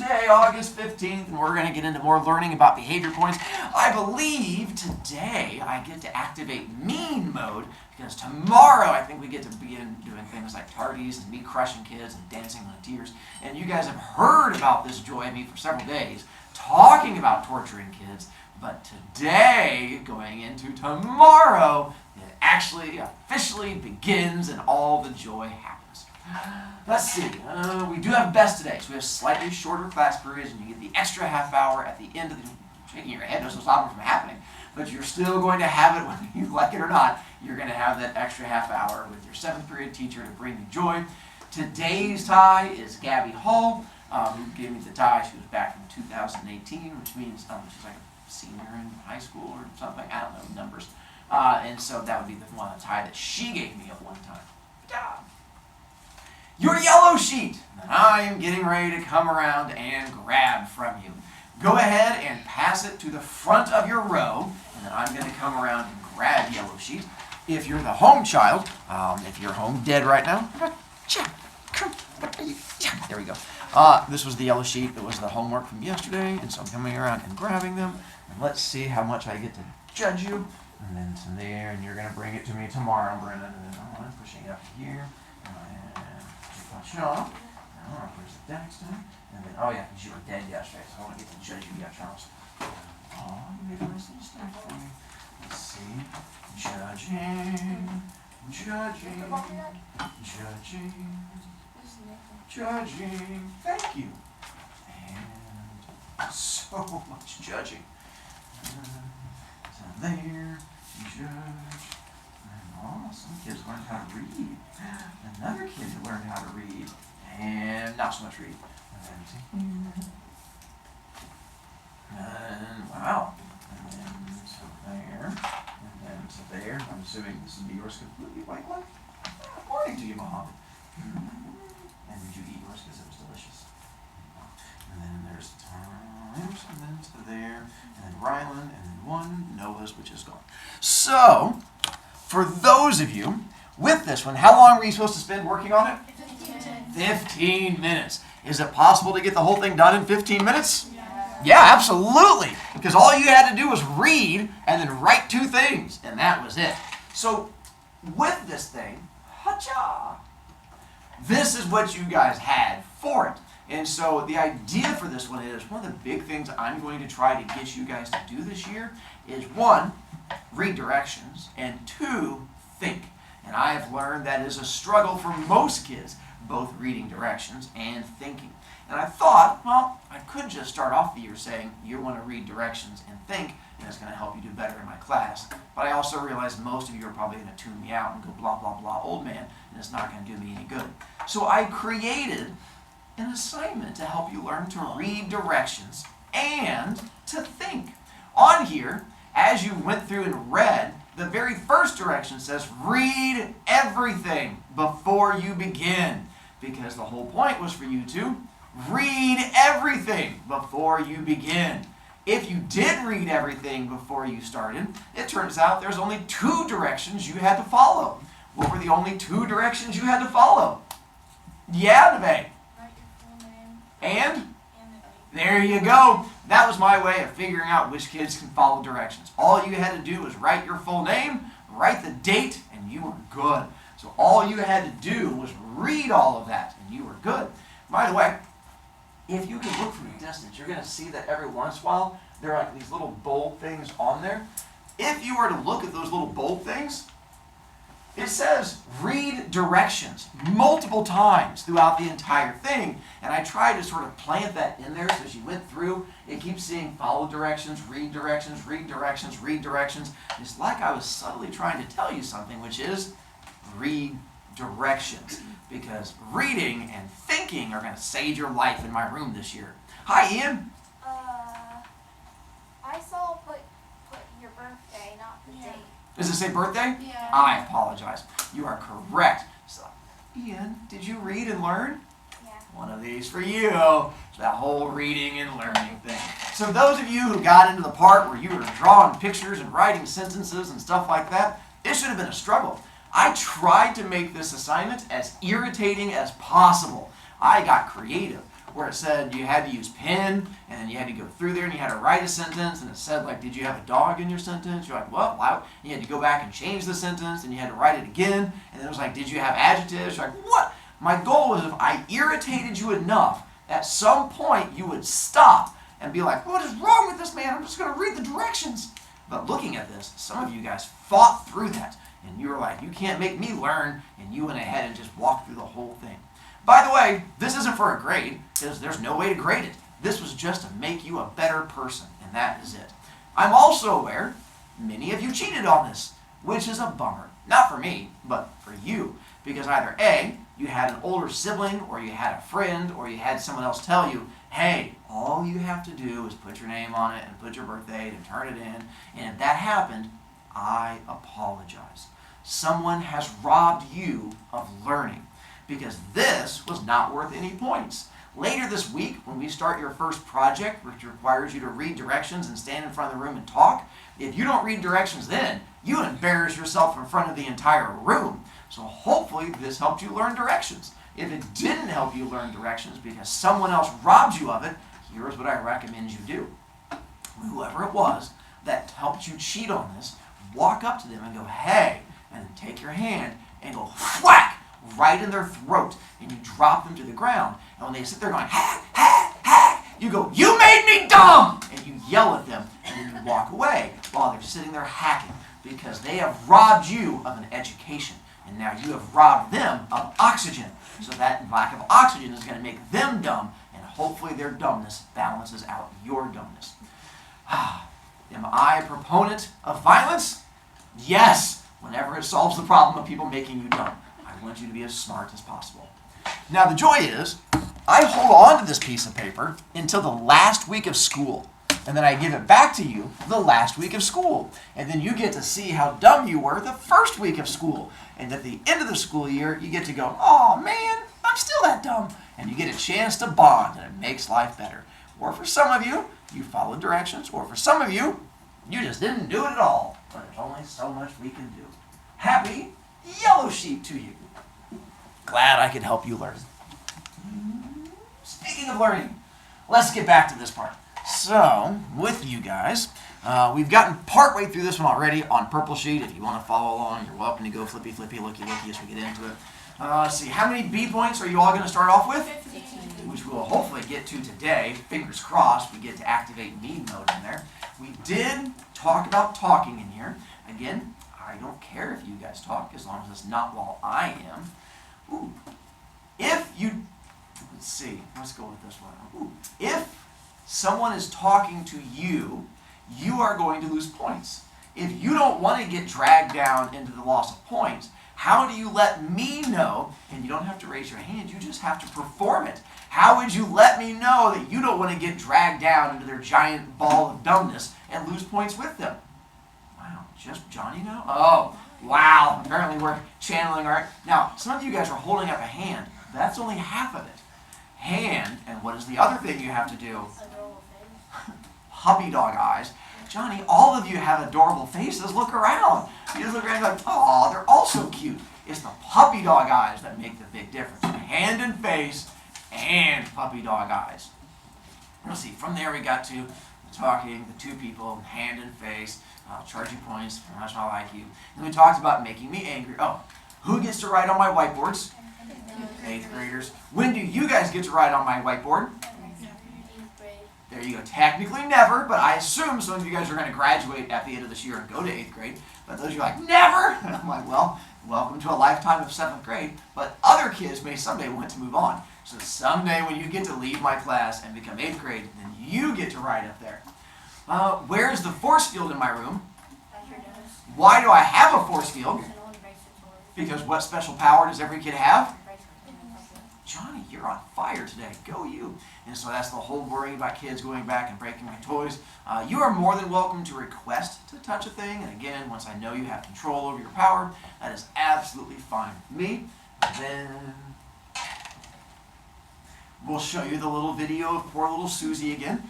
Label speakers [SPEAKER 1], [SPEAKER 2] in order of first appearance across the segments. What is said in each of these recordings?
[SPEAKER 1] Tuesday, August 15th, and we're going to get into more learning about behavior points. I believe today I get to activate mean mode because tomorrow I think we get to begin doing things like parties and me crushing kids and dancing on tears. And you guys have heard about this joy of me for several days, talking about torturing kids. But today, going into tomorrow, it actually officially begins and all the joy happens. Let's see, we do have best today, so we have slightly shorter class periods and you get the extra half hour at the end of the, shaking your head doesn't stop it from happening, but you're still going to have it whether you like it or not. You're going to have that extra half hour with your 7th period teacher to bring you joy. Today's tie is Gabby Hall, who gave me the tie. She was back from 2018, which means she's like a senior in high school or something. I don't know numbers. And so that would be the one tie that she gave me at one time. Ta-da! Your yellow sheet that I am getting ready to come around and grab from you. Go ahead and pass it to the front of your row, and then I'm going to come around and grab yellow sheet. If you're the home child, if you're home dead right now, there we go. This was the yellow sheet. It was the homework from yesterday, and so I'm coming around and grabbing them. And let's see how much I get to judge you. And then to there, and you're going to bring it to me tomorrow, Brennan. And then I'm pushing it up to here. Charles. Oh, here's the next time. And then, oh yeah, because you were dead yesterday, so I want to get to judge you yet, Charles. Oh, you made a nice little snack for me. Let's see. Judging. Thank you. And so much judging. So there, judge. Oh, some kids learned how to read. Another kid who learned how to read. And not so much read. And then to here. And wow. And then to there. And then to there. I'm assuming this would be yours completely white one. Morning to you, Mom. And did you eat yours because it was delicious? And then there's times. And then to there. And then Ryland. And then one. Noah's, which is gone. So, for those of you with this one, how long were you supposed to spend working on it? 15 minutes. Is it possible to get the whole thing done in 15 minutes? Yeah, absolutely. Because all you had to do was read and then write 2 things, and that was it. So with this thing, this is what you guys had for it. And so the idea for this one is, one of the big things I'm going to try to get you guys to do this year is 1, read directions, and 2, think. And I have learned that is a struggle for most kids, both reading directions and thinking. And I thought, well, I could just start off the year saying, you want to read directions and think, and it's going to help you do better in my class. But I also realized most of you are probably going to tune me out and go blah, blah, blah, old man, and it's not going to do me any good. So I created an assignment to help you learn to read directions and to think. On here, as you went through and read, the very first direction says, read everything before you begin. Because the whole point was for you to read everything before you begin. If you did read everything before you started, it turns out there's only 2 directions you had to follow. What were the only 2 directions you had to follow? Yeah, Neve. And there you go. That was my way of figuring out which kids can follow directions. All you had to do was write your full name, write the date, and you were good. So all you had to do was read all of that, and you were good. By the way, if you can look from a distance, you're going to see that every once in a while, there are like these little bold things on there. If you were to look at those little bold things, it says read directions multiple times throughout the entire thing. And I tried to sort of plant that in there so as you went through, it keeps saying follow directions, read directions, read directions, read directions. It's like I was subtly trying to tell you something, which is read directions. Because reading and thinking are going to save your life in my room this year. Hi, Ian.
[SPEAKER 2] I saw put your birthday, not the date.
[SPEAKER 1] Does it say birthday?
[SPEAKER 2] Yeah.
[SPEAKER 1] I apologize. You are correct. So, Ian, did you read and learn?
[SPEAKER 2] Yeah.
[SPEAKER 1] One of these for you. It's that whole reading and learning thing. So those of you who got into the part where you were drawing pictures and writing sentences and stuff like that, it should have been a struggle. I tried to make this assignment as irritating as possible. I got creative. where it said you had to use pen, and then you had to go through there and you had to write a sentence, and it said like, did you have a dog in your sentence? You're like, what? Why? You had to go back and change the sentence, and you had to write it again, and then it was like, did you have adjectives? You're like, what? My goal was if I irritated you enough, at some point you would stop and be like, what is wrong with this man? I'm just going to read the directions. But looking at this, some of you guys fought through that, and you were like, you can't make me learn, and you went ahead and just walked through the whole thing. By the way, this isn't for a grade, because there's no way to grade it. This was just to make you a better person, and that is it. I'm also aware many of you cheated on this, which is a bummer. Not for me, but for you, because either A, you had an older sibling, or you had a friend, or you had someone else tell you, hey, all you have to do is put your name on it and put your birth date and turn it in, and if that happened, I apologize. Someone has robbed you of learning, because this was not worth any points. Later this week, when we start your first project, which requires you to read directions and stand in front of the room and talk, if you don't read directions then, you embarrass yourself in front of the entire room. So hopefully this helped you learn directions. If it didn't help you learn directions because someone else robbed you of it, here's what I recommend you do. Whoever it was that helped you cheat on this, walk up to them and go, hey, and then take your hand and go whack right in their throat, and you drop them to the ground. And when they sit there going, ha, ha, ha, you go, you made me dumb! And you yell at them, and then you walk away while they're sitting there hacking, because they have robbed you of an education, and now you have robbed them of oxygen. So that lack of oxygen is going to make them dumb, and hopefully their dumbness balances out your dumbness. Am I a proponent of violence? Yes, whenever it solves the problem of people making you dumb. I want you to be as smart as possible. Now the joy is, I hold on to this piece of paper until the last week of school. And then I give it back to you the last week of school. And then you get to see how dumb you were the first week of school. And at the end of the school year, you get to go, oh man, I'm still that dumb. And you get a chance to bond, and it makes life better. Or for some of you, you followed directions. Or for some of you, you just didn't do it at all. But there's only so much we can do. Happy yellow sheep to you. Glad I could help you learn. Speaking of learning, let's get back to this part. So, with you guys, we've gotten partway through this one already on purple sheet. If you want to follow along, you're welcome to go flippy, flippy, looky, looky as we get into it. Let's see, how many B points are you all going to start off with?
[SPEAKER 2] 15.
[SPEAKER 1] Which we'll hopefully get to today. Fingers crossed we get to activate mean mode in there. We did talk about talking in here. Again, I don't care if you guys talk as long as it's not while I am. Ooh. If you, let's see, let's go with this one. Ooh. If someone is talking to you, you are going to lose points. If you don't want to get dragged down into the loss of points, how do you let me know? And you don't have to raise your hand, you just have to perform it. How would you let me know that you don't want to get dragged down into their giant ball of dumbness and lose points with them? Wow, just Johnny now? Oh, wow, apparently we're channeling our... Now, some of you guys are holding up a hand. That's only half of it. Hand, and what is the other thing you have to do?
[SPEAKER 2] Adorable face.
[SPEAKER 1] Puppy dog eyes. Johnny, all of you have adorable faces. Look around. You just look around and go, oh, they're all so cute. It's the puppy dog eyes that make the big difference. Hand and face and puppy dog eyes. Let's see, from there we got to the talking, the two people, hand and face. I'll charge you points for how much I like you. And we talked about making me angry. Oh, who gets to write on my whiteboards? 8th graders. When do you guys get to write on my whiteboard?
[SPEAKER 2] 8th grade.
[SPEAKER 1] There you go. Technically never, but I assume some of you guys are going to graduate at the end of this year and go to 8th grade. But those of you are like, never! And I'm like, well, welcome to a lifetime of 7th grade. But other kids may someday want to move on. So someday when you get to leave my class and become 8th grade, then you get to write up there. Where's the force field in my room?
[SPEAKER 2] That's your nose.
[SPEAKER 1] Why do I have a force field?
[SPEAKER 2] So no one breaks its toys.
[SPEAKER 1] Because what special power does every kid have?
[SPEAKER 2] Breaks its toys.
[SPEAKER 1] Johnny, you're on fire today. Go you. And so that's the whole worrying about kids going back and breaking my toys. You are more than welcome to request to touch a thing. And again, once I know you have control over your power, that is absolutely fine with me. Then we'll show you the little video of poor little Susie again.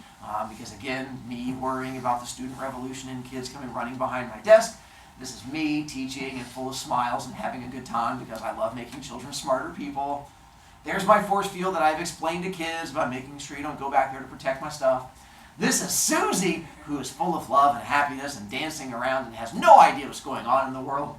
[SPEAKER 1] Because again, me worrying about the student revolution and kids coming running behind my desk. This is me teaching and full of smiles and having a good time because I love making children smarter people. There's my force field that I've explained to kids about making sure you don't go back there to protect my stuff. This is Susie, who is full of love and happiness and dancing around and has no idea what's going on in the world.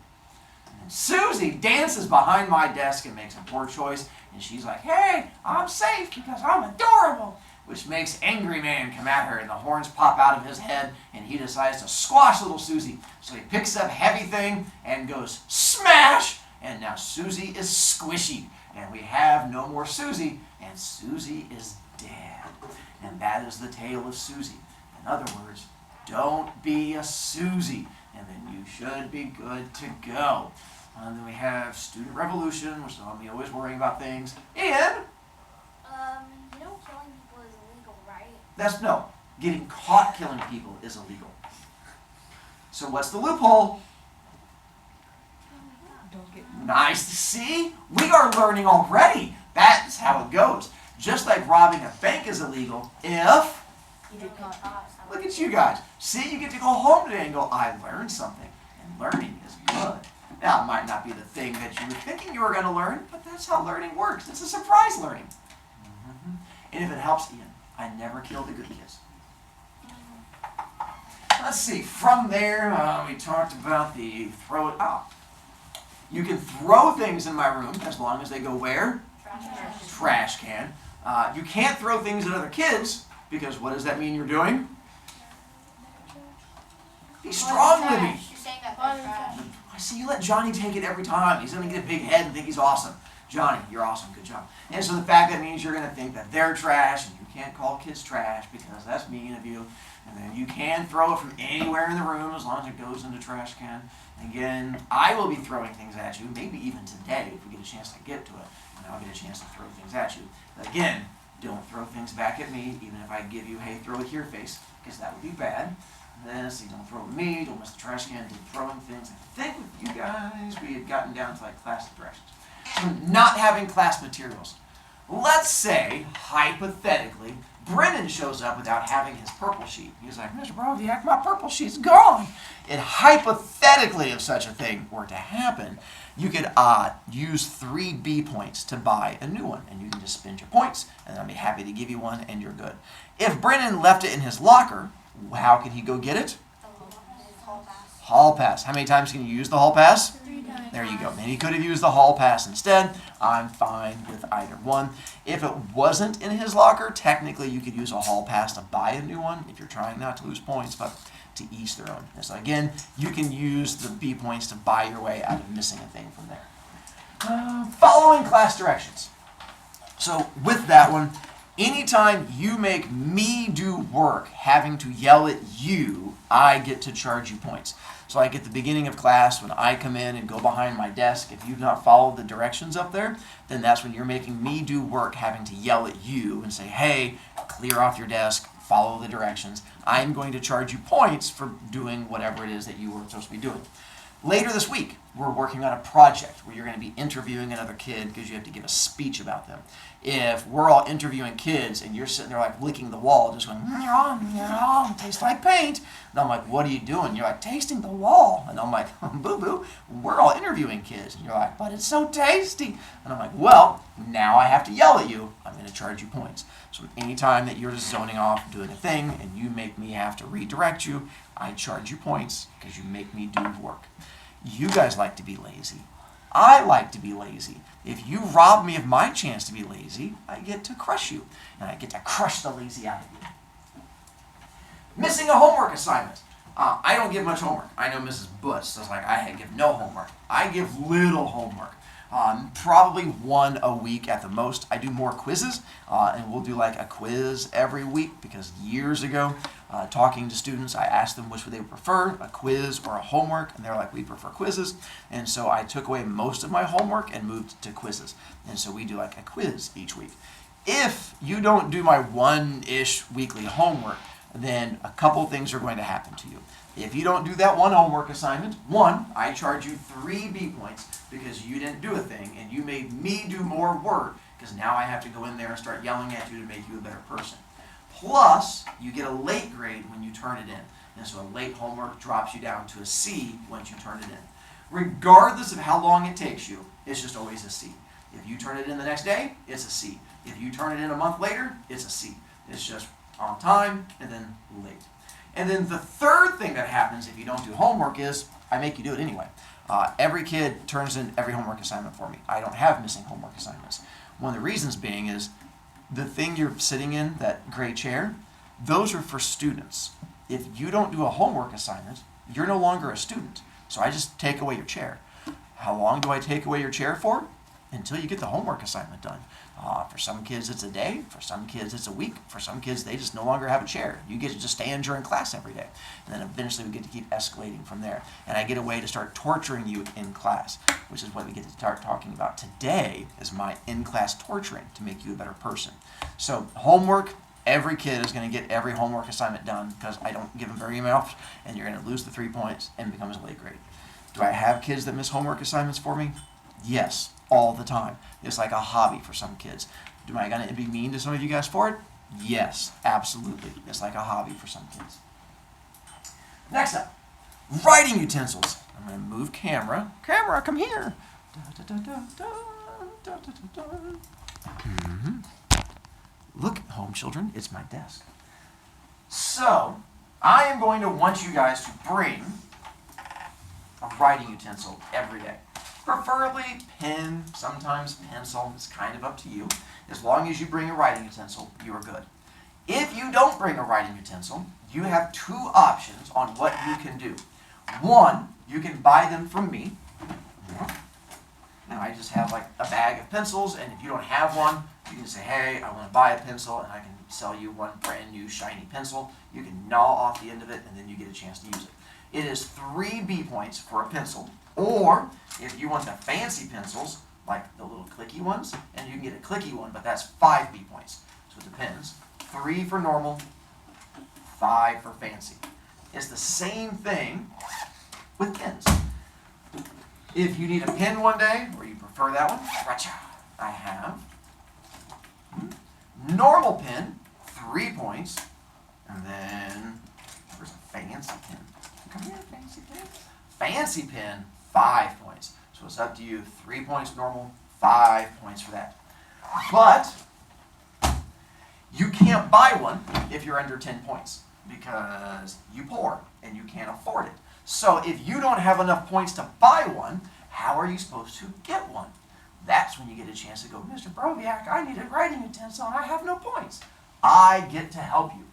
[SPEAKER 1] And Susie dances behind my desk and makes a poor choice, and she's like, hey, I'm safe because I'm adorable, which makes Angry Man come at her, and the horns pop out of his head, and he decides to squash little Susie. So he picks up heavy thing and goes smash, and now Susie is squishy, and we have no more Susie, and Susie is dead. And that is the tale of Susie. In other words, don't be a Susie, and then you should be good to go. And then we have Student Revolution, which is on me always worrying about things, and
[SPEAKER 2] killing people is illegal, right?
[SPEAKER 1] no, getting caught killing people is illegal. So what's the loophole? Nice to see. We are learning already. That's how it goes. Just like robbing a bank is illegal if, look at you guys. See, you get to go home today and go, I learned something. And learning is good. Now, it might not be the thing that you were thinking you were going to learn, but that's how learning works. It's a surprise learning. And if it helps, Ian, I never killed the good kids. Let's see. From there, we talked about the throw it out. You can throw things in my room as long as they go where? Trash can. You can't throw things at other kids because what does that mean you're doing? Be strong, Libby.
[SPEAKER 2] You're saying that they're trash.
[SPEAKER 1] I see you let Johnny take it every time. He's going to get a big head and think he's awesome. Johnny, you're awesome. Good job. And so the fact that means you're going to think that they're trash, and you can't call kids trash because that's mean of you. And then you can throw it from anywhere in the room as long as it goes in the trash can. Again, I will be throwing things at you, maybe even today if we get a chance to get to it. And I'll get a chance to throw things at you. But again, don't throw things back at me, even if I give you, hey, throw it here face, because that would be bad. This, you don't throw it at me, don't miss the trash can, do throwing things. I think with you guys, we had gotten down to like class directions. So not having class materials. Let's say, hypothetically, Brennan shows up without having his purple sheet. He's like, Mr. Brovicast, my purple sheet's gone. And hypothetically, if such a thing were to happen, you could use 3 B points to buy a new one. And you can just spend your points, and I'll be happy to give you one, and you're good. If Brennan left it in his locker, how can he go get it? Hall pass. How many times can you use the hall pass?
[SPEAKER 2] 3 times.
[SPEAKER 1] There you go. And he could have used the hall pass instead. I'm fine with either one. If it wasn't in his locker, technically you could use a hall pass to buy a new one if you're trying not to lose points, but to each their own. And so again, you can use the B points to buy your way out of missing a thing from there. Following class directions. So with that one, anytime you make me do work having to yell at you, I get to charge you points. So like at the beginning of class, when I come in and go behind my desk, if you've not followed the directions up there, then that's when you're making me do work having to yell at you and say, hey, clear off your desk, follow the directions. I'm going to charge you points for doing whatever it is that you were supposed to be doing. Later this week, we're working on a project where you're going to be interviewing another kid because you have to give a speech about them. If we're all interviewing kids and you're sitting there like licking the wall, just going, tastes like paint. And I'm like, what are you doing? You're like, tasting the wall. And I'm like, boo-boo, we're all interviewing kids. And you're like, but it's so tasty. And I'm like, well, now I have to yell at you. I'm going to charge you points. So anytime that you're just zoning off doing a thing and you make me have to redirect you, I charge you points because you make me do work. You guys like to be lazy. I like to be lazy. If you rob me of my chance to be lazy, I get to crush you. And I get to crush the lazy out of you. Missing a homework assignment. I don't give much homework. I know Mrs. Butts is like, I give no homework. I give little homework. Probably 1 a week at the most. I do more quizzes, and we'll do like a quiz every week because years ago, talking to students, I asked them which would they prefer, a quiz or a homework, and they're like, we prefer quizzes. And so I took away most of my homework and moved to quizzes. And so we do like a quiz each week. If you don't do my 1-ish weekly homework, then a couple things are going to happen to you. If you don't do that 1 homework assignment, 1, I charge you 3 B points because you didn't do a thing and you made me do more work because now I have to go in there and start yelling at you to make you a better person. Plus, you get a late grade when you turn it in. And so a late homework drops you down to a C once you turn it in. Regardless of how long it takes you, it's just always a C. If you turn it in the next day, it's a C. If you turn it in a month later, it's a C. It's just on time and then late. And then the third thing that happens if you don't do homework is I make you do it anyway. Every kid turns in every homework assignment for me. I don't have missing homework assignments. One of the reasons being is the thing you're sitting in, that gray chair, those are for students. If you don't do a homework assignment, you're no longer a student. So I just take away your chair. How long do I take away your chair for? Until you get the homework assignment done. For some kids it's a day, for some kids it's a week, for some kids they just no longer have a chair. You get to just stay in during class every day. And then eventually we get to keep escalating from there. And I get a way to start torturing you in class, which is what we get to start talking about today is my in-class torturing to make you a better person. So homework, every kid is going to get every homework assignment done because I don't give them very much, and you're going to lose the 3 points and becomes a late grade. Do I have kids that miss homework assignments for me? Yes, all the time. It's like a hobby for some kids. Am I going to be mean to some of you guys for it? Yes, absolutely. It's like a hobby for some kids. Next up, writing utensils. I'm going to move camera. Camera, come here. Look, home children, it's my desk. So, I am going to want you guys to bring a writing utensil every day. Preferably pen, sometimes pencil, it's kind of up to you. As long as you bring a writing utensil, you are good. If you don't bring a writing utensil, you have two options on what you can do. One, you can buy them from me. Now I just have like a bag of pencils, and if you don't have one, you can say, hey, I want to buy a pencil, and I can sell you one brand new shiny pencil. You can gnaw off the end of it, and then you get a chance to use it. It is 3 B points for a pencil. Or, if you want the fancy pencils, like the little clicky ones, and you can get a clicky one, but that's 5 B points. So it depends. 3 for normal, 5 for fancy. It's the same thing with pens. If you need a pen one day, or you prefer that one, I have normal pen, 3 points, and then where's a fancy pen? Come here, fancy pen. Fancy pen, 5 points. So it's up to you. 3 points normal, 5 points for that. But you can't buy one if you're under 10 points because you poor and you can't afford it. So if you don't have enough points to buy one, how are you supposed to get one? That's when you get a chance to go, Mr. Broviak, I need a writing utensil and I have no points. I get to help you.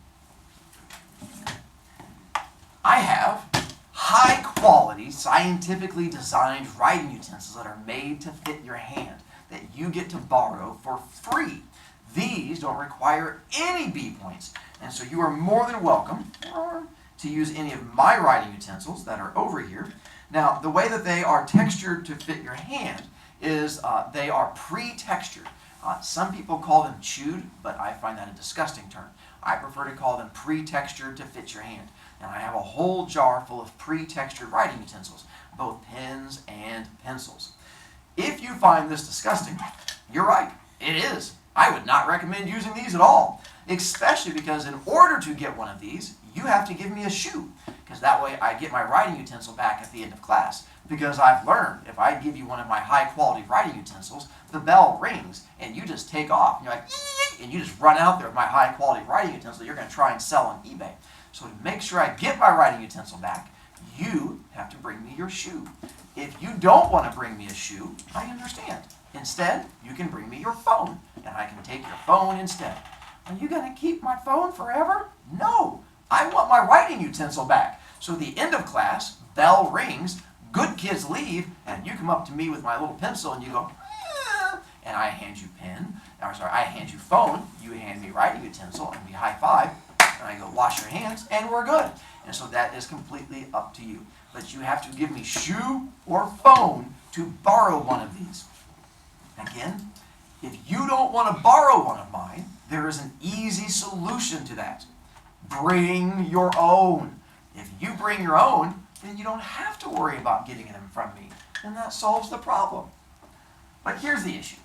[SPEAKER 1] I have high quality, scientifically designed writing utensils that are made to fit your hand that you get to borrow for free. These don't require any B points, and so you are more than welcome to use any of my writing utensils that are over here. Now, the way that they are textured to fit your hand is they are pre-textured. Some people call them chewed, but I find that a disgusting term. I prefer to call them pre-textured to fit your hand. And I have a whole jar full of pre-textured writing utensils, both pens and pencils. If you find this disgusting, you're right, it is. I would not recommend using these at all, especially because in order to get one of these, you have to give me a shoe, because that way I get my writing utensil back at the end of class. Because I've learned, if I give you one of my high-quality writing utensils, the bell rings, and you just take off, and you're like, eek, and you just run out there with my high-quality writing utensil you're going to try and sell on eBay. So to make sure I get my writing utensil back, you have to bring me your shoe. If you don't want to bring me a shoe, I understand. Instead, you can bring me your phone, and I can take your phone instead. Are you going to keep my phone forever? No, I want my writing utensil back. So at the end of class, bell rings, good kids leave, and you come up to me with my little pencil, and you go, and I hand you I hand you phone, you hand me writing utensil, and we high five, and I go, wash your hands, and we're good. And so that is completely up to you. But you have to give me shoe or phone to borrow one of these. Again, if you don't want to borrow one of mine, there is an easy solution to that. Bring your own. If you bring your own, then you don't have to worry about getting them from me. And that solves the problem. But here's the issue.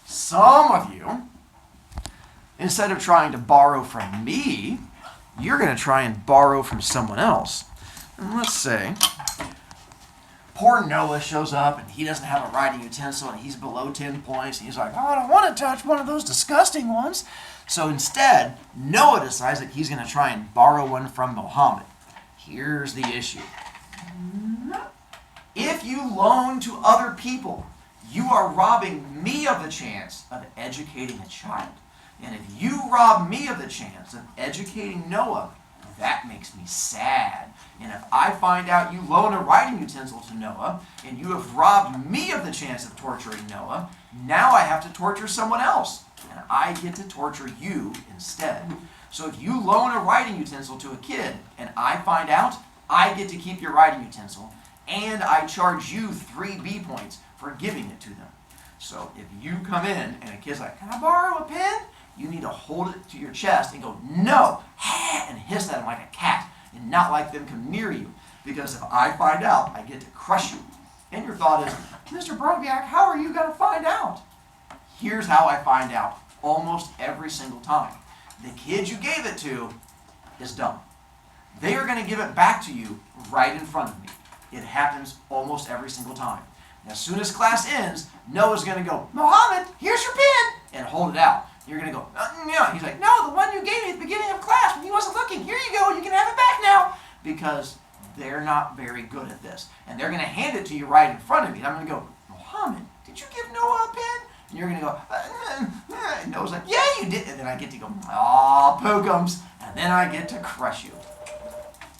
[SPEAKER 1] Some of you, instead of trying to borrow from me, you're going to try and borrow from someone else. And let's say poor Noah shows up and he doesn't have a writing utensil and he's below 10 points. And he's like, oh, I don't want to touch one of those disgusting ones. So instead, Noah decides that he's going to try and borrow one from Muhammad. Here's the issue. If you loan to other people, you are robbing me of the chance of educating a child. And if you rob me of the chance of educating Noah, that makes me sad. And if I find out you loan a writing utensil to Noah, and you have robbed me of the chance of torturing Noah, now I have to torture someone else. And I get to torture you instead. So if you loan a writing utensil to a kid, and I find out, I get to keep your writing utensil, and I charge you 3 B points for giving it to them. So if you come in, and a kid's like, can I borrow a pen? You need to hold it to your chest and go, no, and hiss at them like a cat and not let them come near you. Because if I find out, I get to crush you. And your thought is, Mr. Brovicast, how are you going to find out? Here's how I find out almost every single time. The kid you gave it to is dumb. They are going to give it back to you right in front of me. It happens almost every single time. And as soon as class ends, Noah's going to go, Muhammad, here's your pen, and hold it out. You're going to go, no. He's like, no, the one you gave me at the beginning of class when he wasn't looking. Here you go. You can have it back now. Because they're not very good at this. And they're going to hand it to you right in front of me. And I'm going to go, Muhammad, did you give Noah a pen? And you're going to go, and Noah's like, yeah, you did. And then I get to go, aw, pookums. And then I get to crush you.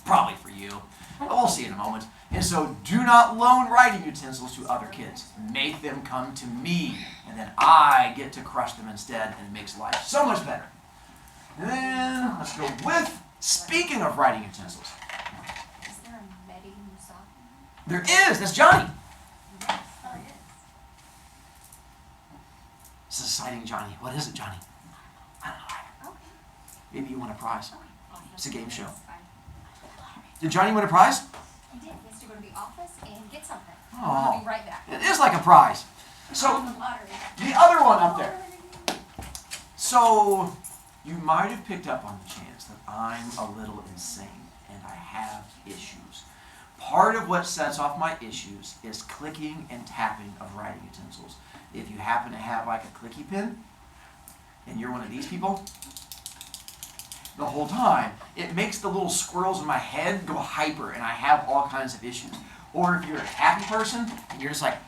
[SPEAKER 1] Probably for you. But we'll see in a moment. And so do not loan writing utensils to other kids. Make them come to me. And then I get to crush them instead, and it makes life so much better. And then let's go with, speaking of writing utensils.
[SPEAKER 2] Is there a Medi Musaf?
[SPEAKER 1] There is. That's Johnny.
[SPEAKER 2] Yes, there is.
[SPEAKER 1] This is exciting, Johnny. What is it, Johnny? I don't know.
[SPEAKER 2] Okay.
[SPEAKER 1] Maybe you won a prize.
[SPEAKER 2] Oh,
[SPEAKER 1] It's a game show.
[SPEAKER 2] fine.
[SPEAKER 1] Did Johnny win a prize?
[SPEAKER 2] He did. He has to go to the office and get something.
[SPEAKER 1] Oh.
[SPEAKER 2] He'll be right back.
[SPEAKER 1] It is like a prize. So,
[SPEAKER 2] The lottery.
[SPEAKER 1] the other one up there. So, you might have picked up on the chance that I'm a little insane and I have issues. Part of what sets off my issues is clicking and tapping of writing utensils. If you happen to have like a clicky pen and you're one of these people, the whole time, it makes the little squirrels in my head go hyper and I have all kinds of issues. Or if you're a happy person and you're just like,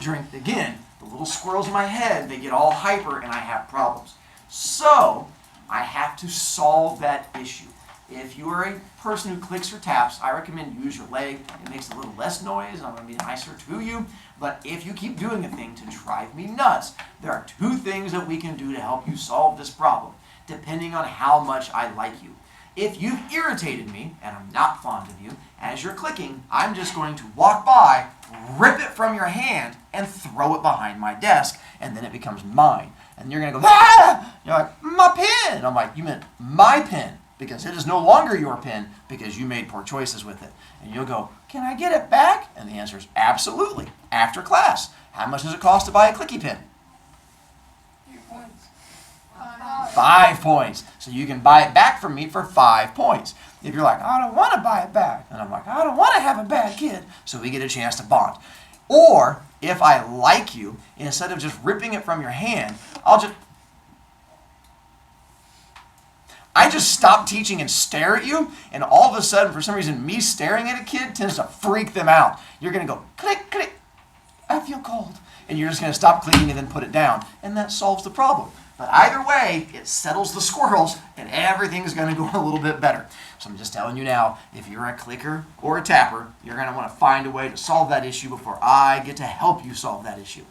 [SPEAKER 1] drink again, the little squirrels in my head, they get all hyper and I have problems. So, I have to solve that issue. If you are a person who clicks or taps, I recommend you use your leg. It makes a little less noise and I'm going to be nicer to you. But if you keep doing a thing to drive me nuts, there are 2 things that we can do to help you solve this problem, depending on how much I like you. If you've irritated me, and I'm not fond of you, as you're clicking, I'm just going to walk by, rip it from your hand, and throw it behind my desk, and then it becomes mine. And you're going to go, ah! You're like, my pen! And I'm like, you meant my pen, because it is no longer your pen, because you made poor choices with it. And you'll go, can I get it back? And the answer is absolutely, after class. How much does it cost to buy a clicky pen? 5 points. So you can buy it back from me for 5 points. If you're like, I don't want to buy it back. And I'm like, I don't want to have a bad kid. So we get a chance to bond. Or, if I like you, instead of just ripping it from your hand, I just stop teaching and stare at you, and all of a sudden, for some reason, me staring at a kid tends to freak them out. You're going to go, click, click, I feel cold. And you're just going to stop clicking and then put it down. And that solves the problem. But either way, it settles the squirrels, and everything's going to go a little bit better. So I'm just telling you now, if you're a clicker or a tapper, you're going to want to find a way to solve that issue before I get to help you solve that issue.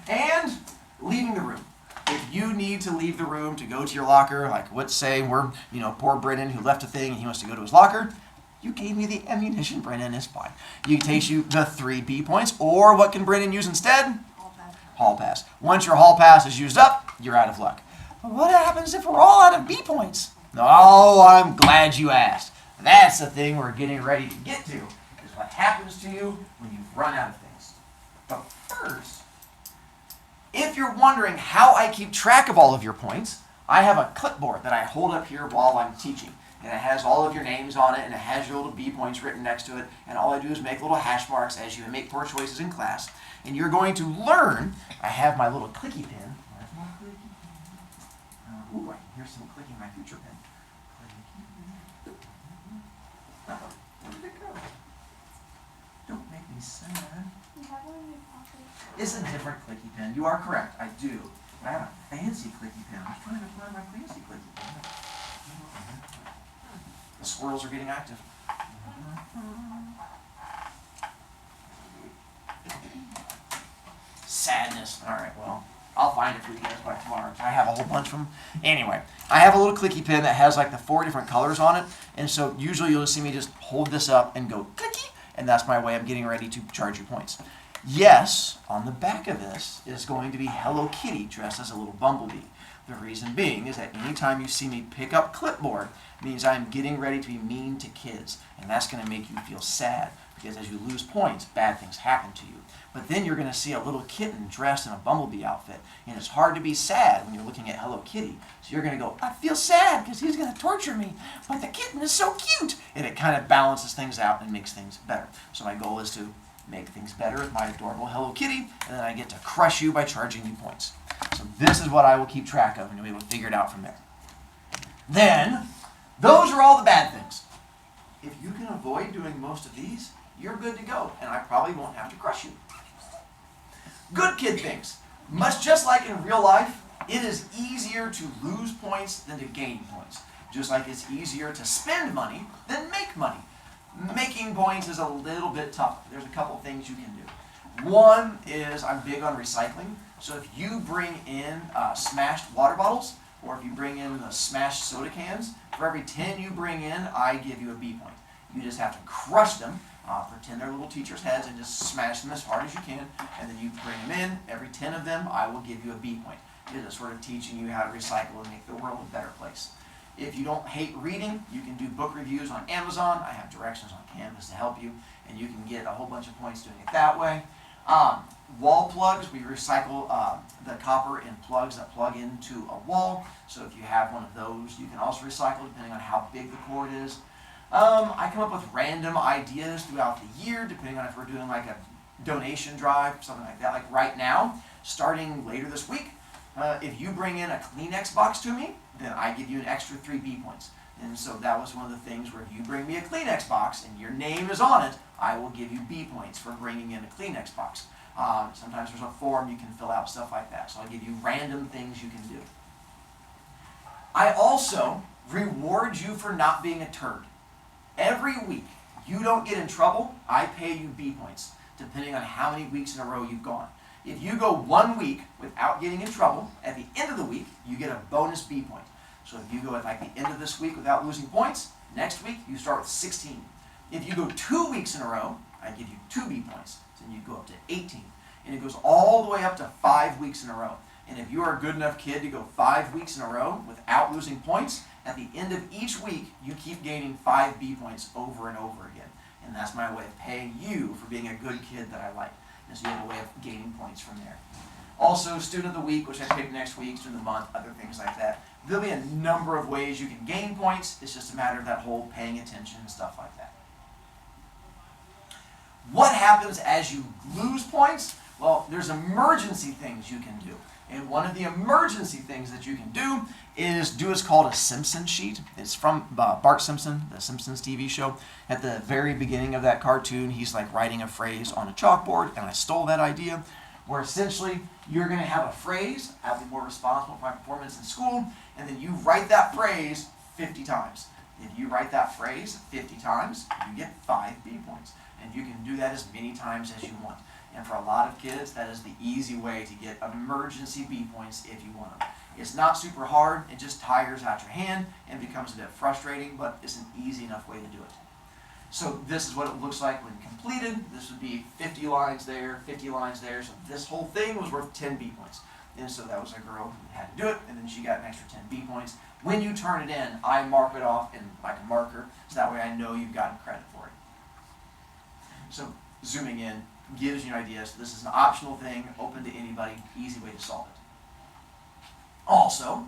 [SPEAKER 1] And leaving the room. If you need to leave the room to go to your locker, like let's say we're, poor Brennan who left a thing and he wants to go to his locker, you gave me the ammunition, Brennan, it's fine. It takes you the 3 B points, or what can Brennan use instead? Hall pass. Once your hall pass is used up, you're out of luck. But what happens if we're all out of B points? Oh, I'm glad you asked. That's the thing we're getting ready to get to, is what happens to you when you've run out of things. But first, if you're wondering how I keep track of all of your points, I have a clipboard that I hold up here while I'm teaching. and it has all of your names on it, and it has your little B points written next to it, and all I do is make little hash marks as you make poor choices in class. And you're going to learn. I have my little clicky pen. Where's my clicky pen? Ooh, I can hear some clicking in my future pen. Where did it go? Don't make me sad.
[SPEAKER 2] You have one in your pocket.
[SPEAKER 1] It's a different clicky pen. You are correct. I do. I have a fancy clicky pen. I'm trying to find my fancy clicky pen. The squirrels are getting active. Sadness. All right, well, I'll find it for you guys by tomorrow. I have a whole bunch of them. Anyway, I have a little clicky pen that has like the 4 different colors on it. And so usually you'll see me just hold this up and go clicky. And that's my way of getting ready to charge you points. Yes, on the back of this is going to be Hello Kitty dressed as a little bumblebee. The reason being is that anytime you see me pick up clipboard means I'm getting ready to be mean to kids. And that's going to make you feel sad because as you lose points, bad things happen to you. But then you're going to see a little kitten dressed in a bumblebee outfit. And it's hard to be sad when you're looking at Hello Kitty. So you're going to go, I feel sad because he's going to torture me. But the kitten is so cute. And it kind of balances things out and makes things better. So my goal is to make things better with my adorable Hello Kitty. And then I get to crush you by charging you points. So this is what I will keep track of. And you'll be able to figure it out from there. Then, those are all the bad things. If you can avoid doing most of these, you're good to go. And I probably won't have to crush you. Good kid things. Much just like in real life, it is easier to lose points than to gain points. Just like it's easier to spend money than make money. Making points is a little bit tough. There's a couple things you can do. One is I'm big on recycling. So if you bring in smashed water bottles, or if you bring in the smashed soda cans, for every 10 you bring in, I give you a B point. You just have to crush them. Pretend they're little teachers' heads and just smash them as hard as you can, and then you bring them in. Every 10 of them, I will give you a B point. It is sort of teaching you how to recycle and make the world a better place. If you don't hate reading, you can do book reviews on Amazon. I have directions on Canvas to help you, and you can get a whole bunch of points doing it that way. Wall plugs, we recycle the copper in plugs that plug into a wall. So if you have one of those, you can also recycle depending on how big the cord is. I come up with random ideas throughout the year, depending on if we're doing like a donation drive, something like that. Like right now, starting later this week, if you bring in a Kleenex box to me, then I give you an extra 3 B points. And so that was one of the things where if you bring me a Kleenex box and your name is on it, I will give you B points for bringing in a Kleenex box. Sometimes there's a form you can fill out, stuff like that. So I'll give you random things you can do. I also reward you for not being a turd. Every week you don't get in trouble, I pay you B points, depending on how many weeks in a row you've gone. If you go 1 week without getting in trouble, at the end of the week, you get a bonus B point. So if you go at like the end of this week without losing points, next week you start with 16. If you go 2 weeks in a row, I give you 2 B points. Then you go up to 18. And it goes all the way up to 5 weeks in a row. And if you are a good enough kid to go 5 weeks in a row without losing points, at the end of each week, you keep gaining 5 B points over and over again. And that's my way of paying you for being a good kid that I like. And so you have a way of gaining points from there. Also, Student of the Week, which I pick next week, Student of the Month, other things like that. There'll be a number of ways you can gain points. It's just a matter of that whole paying attention and stuff like that. What happens as you lose points? Well, there's emergency things you can do. And one of the emergency things that you can do is do what's called a Simpson sheet. It's from Bart Simpson, the Simpsons TV show. At the very beginning of that cartoon, he's like writing a phrase on a chalkboard, and I stole that idea, where essentially you're going to have a phrase, I'll be more responsible for my performance in school, and then you write that phrase 50 times. If you write that phrase 50 times, you get 5 B points. And you can do that as many times as you want. And for a lot of kids, that is the easy way to get emergency B points if you want them. It's not super hard, it just tires out your hand and becomes a bit frustrating, but it's an easy enough way to do it. So this is what it looks like when completed. This would be 50 lines there, 50 lines there. So this whole thing was worth 10 B points. And so that was a girl who had to do it, and then she got an extra 10 B points. When you turn it in, I mark it off in like a marker, so that way I know you've gotten credit for it. So zooming in gives you an idea. So this is an optional thing, open to anybody, easy way to solve it. Also,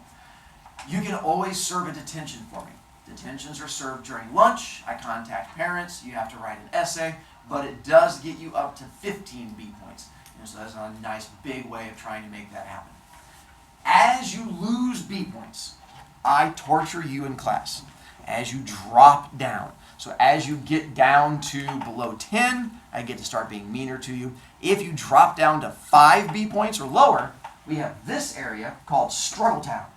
[SPEAKER 1] you can always serve a detention for me. Detentions are served during lunch. I contact parents. You have to write an essay, but it does get you up to 15 B points. And so that's a nice big way of trying to make that happen. As you lose B points, I torture you in class. As you drop down. So as you get down to below 10, I get to start being meaner to you. If you drop down to 5 B points or lower, we have this area called Struggle Town.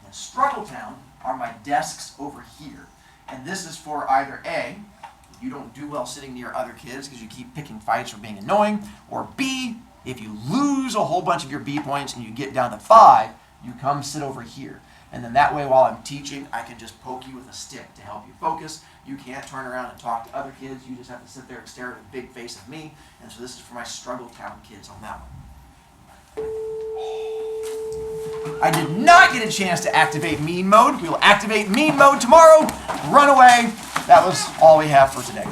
[SPEAKER 1] And Struggle Town are my desks over here. And this is for either A, you don't do well sitting near other kids because you keep picking fights or being annoying, or B, if you lose a whole bunch of your B points and you get down to 5, you come sit over here. And then that way while I'm teaching, I can just poke you with a stick to help you focus. You can't turn around and talk to other kids. You just have to sit there and stare at a big face of me. And so this is for my Struggle Town kids on that one. I did not get a chance to activate mean mode. We will activate mean mode tomorrow. Run away. That was all we have for today.